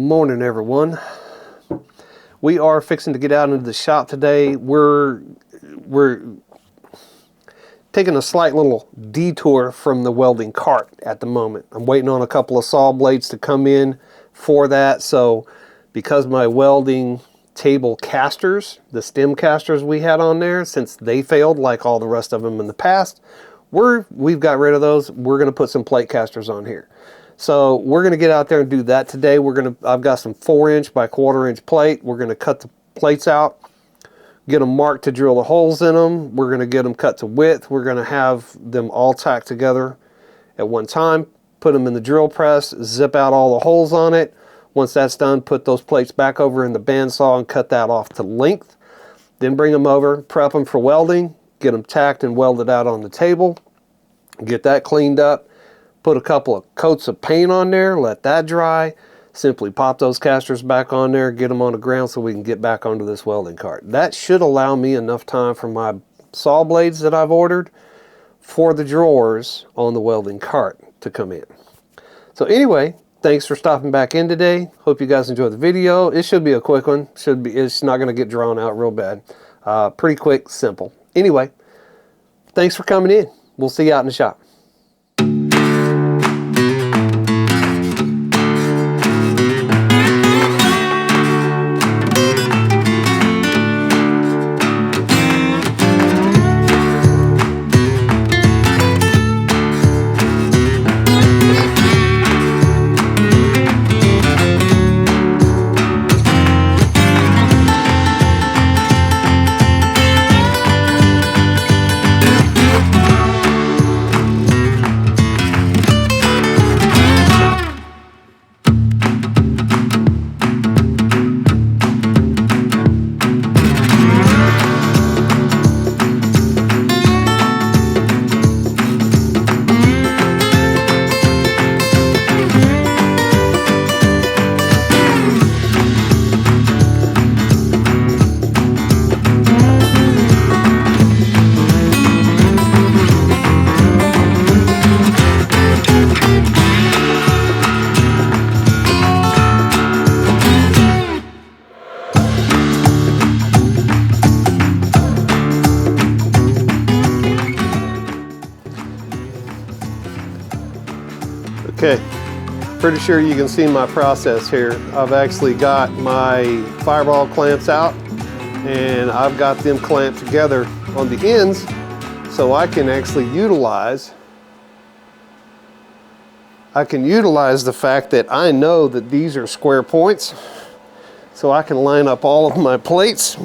morning, everyone. We are fixing to get out into the shop today. We're taking a slight little detour from the welding cart at the moment. I'm waiting on a couple of saw blades to come in for that. So because my welding table casters, the stem casters we had on there, since they failed like all the rest of them in the past, we've got rid of those. We're going to put some plate casters on here. So we're going to get out there and do that today. I've got some 4-inch by 1/4-inch plate. We're going to cut the plates out, get them marked to drill the holes in them. We're going to get them cut to width. We're going to have them all tacked together at one time, put them in the drill press, zip out all the holes on it. Once that's done, put those plates back over in the bandsaw and cut that off to length. Then bring them over, prep them for welding, get them tacked and welded out on the table, get that cleaned up. Put a couple of coats of paint on there, let that dry, simply pop those casters back on there, get them on the ground so we can get back onto this welding cart. That should allow me enough time for my saw blades that I've ordered for the drawers on the welding cart to come in. So anyway, thanks for stopping back in today. Hope you guys enjoyed the video. It should be a quick one. It's not going to get drawn out real bad. Pretty quick, simple. Anyway, thanks for coming in. We'll see you out in the shop. Okay, pretty sure you can see my process here. I've actually got my fireball clamps out and I've got them clamped together on the ends so I can actually utilize the fact that I know that these are square points, so I can line up all of my plates.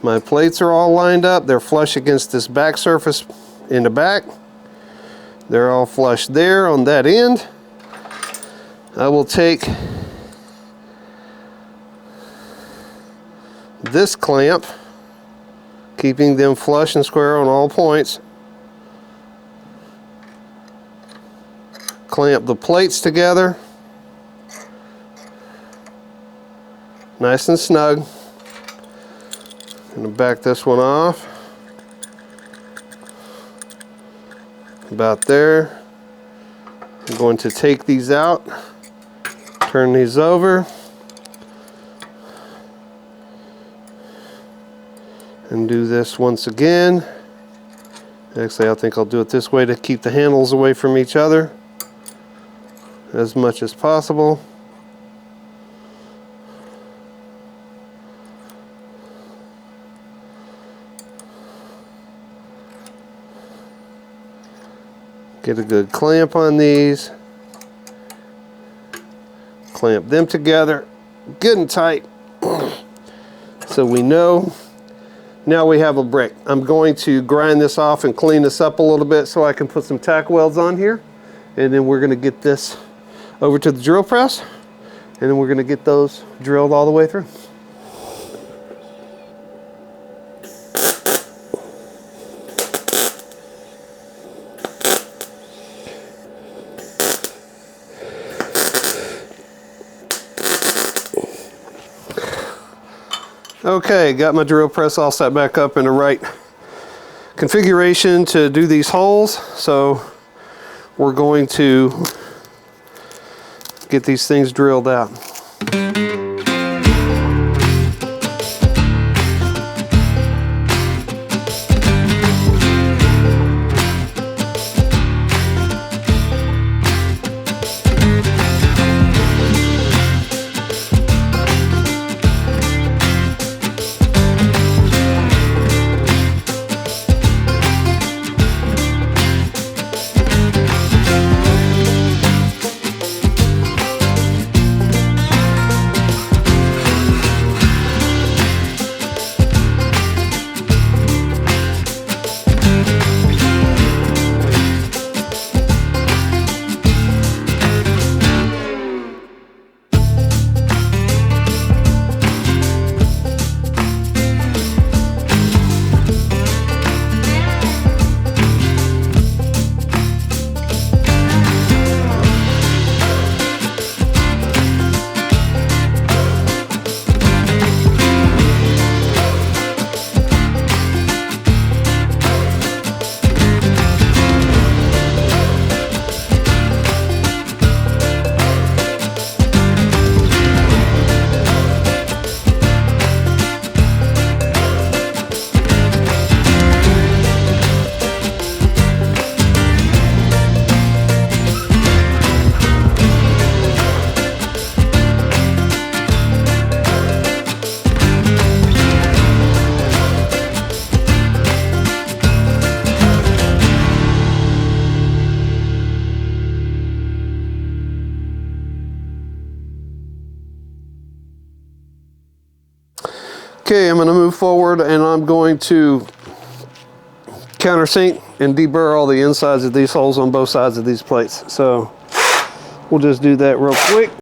My plates are all lined up. They're flush against this back surface in the back. They're all flush there on that end. I will take this clamp, keeping them flush and square on all points. Clamp the plates together, nice and snug. I'm going to back this one off. About there. I'm going to take these out, turn these over, and do this once again. Actually, I think I'll do it this way to keep the handles away from each other as much as possible. Get a good clamp on these. Clamp them together good and tight so we know. Now we have a brick. I'm going to grind this off and clean this up a little bit so I can put some tack welds on here. And then we're going to get this over to the drill press. And then we're going to get those drilled all the way through. Okay, got my drill press all set back up in the right configuration to do these holes. So we're going to get these things drilled out. Okay, I'm going to move forward and I'm going to countersink and deburr all the insides of these holes on both sides of these plates. So we'll just do that real quick.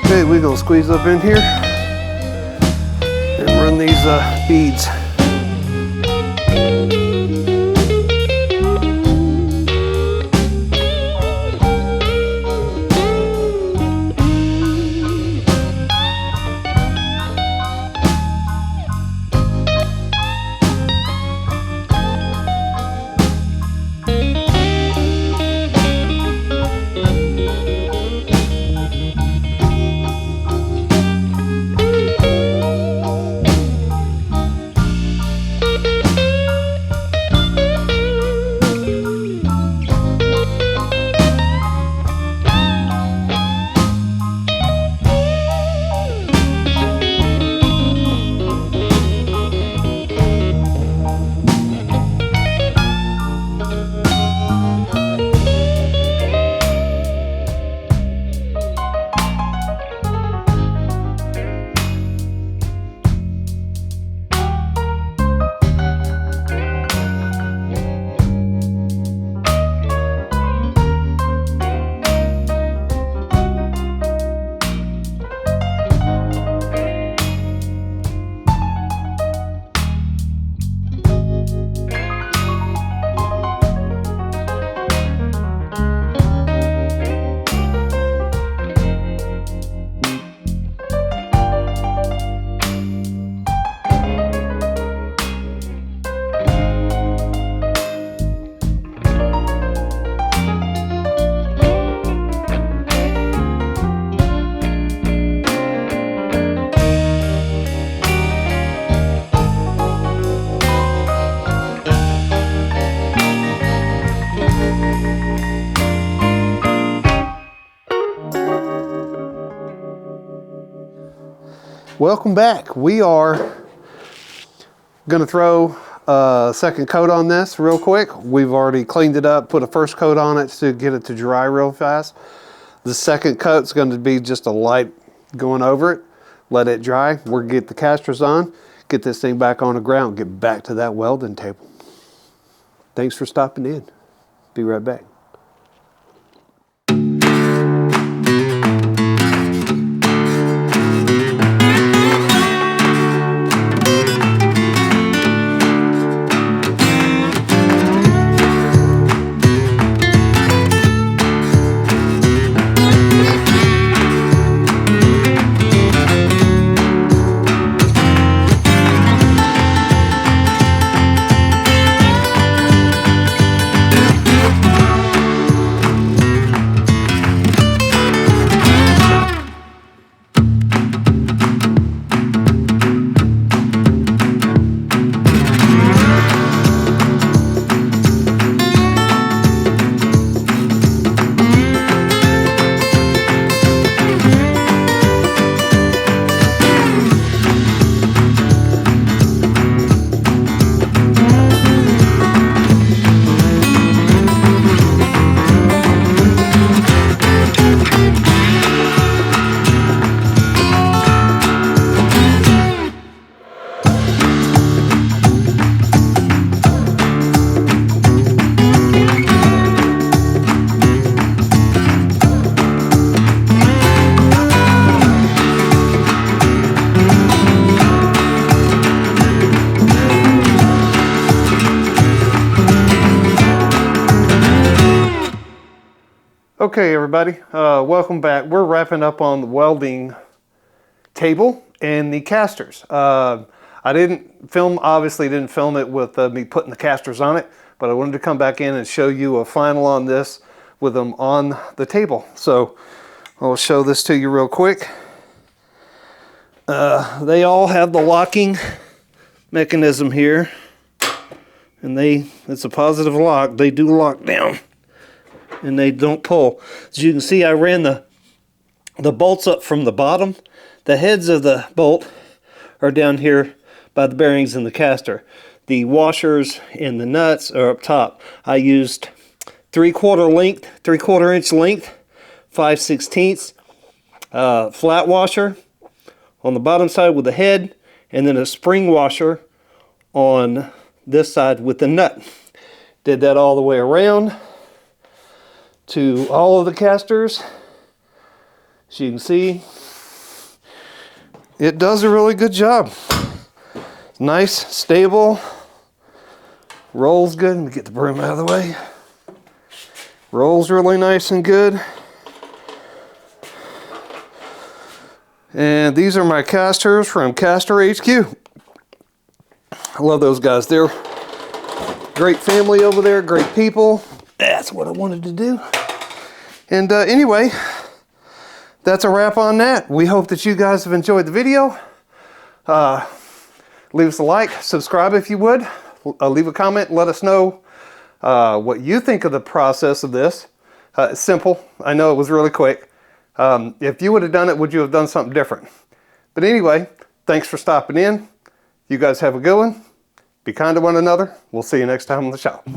Okay, we're gonna squeeze up in here and run these beads. Welcome back. We are going to throw a second coat on this real quick. We've already cleaned it up, put a first coat on it to get it to dry real fast. The second coat's going to be just a light going over it. Let it dry. We're going to get the casters on, get this thing back on the ground, get back to that welding table. Thanks for stopping in. Be right back. Okay, everybody, welcome back. We're wrapping up on the welding table and the casters. I obviously didn't film it with me putting the casters on it, but I wanted to come back in and show you a final on this with them on the table. So I'll show this to you real quick. They all have the locking mechanism here, and it's a positive lock. They do lock down and they don't pull. As you can see, I ran the bolts up from the bottom. The heads of the bolt are down here by the bearings in the caster. The washers and the nuts are up top. I used 3/4 inch length, 5/16 flat washer on the bottom side with the head, and then a spring washer on this side with the nut. Did that all the way around to all of the casters. As you can see, it does a really good job. Nice, stable, rolls good. Let me get the broom out of the way. Rolls really nice and good. And these are my casters from Caster HQ. I love those guys. They're great family over there, great people. That's what I wanted to do. And anyway, that's a wrap on that. We hope that you guys have enjoyed the video. Leave us a like, subscribe if you would. Leave a comment, let us know what you think of the process of this. It's simple. I know it was really quick. If you would have done it, would you have done something different? But anyway, thanks for stopping in. You guys have a good one. Be kind to one another. We'll see you next time on the shop.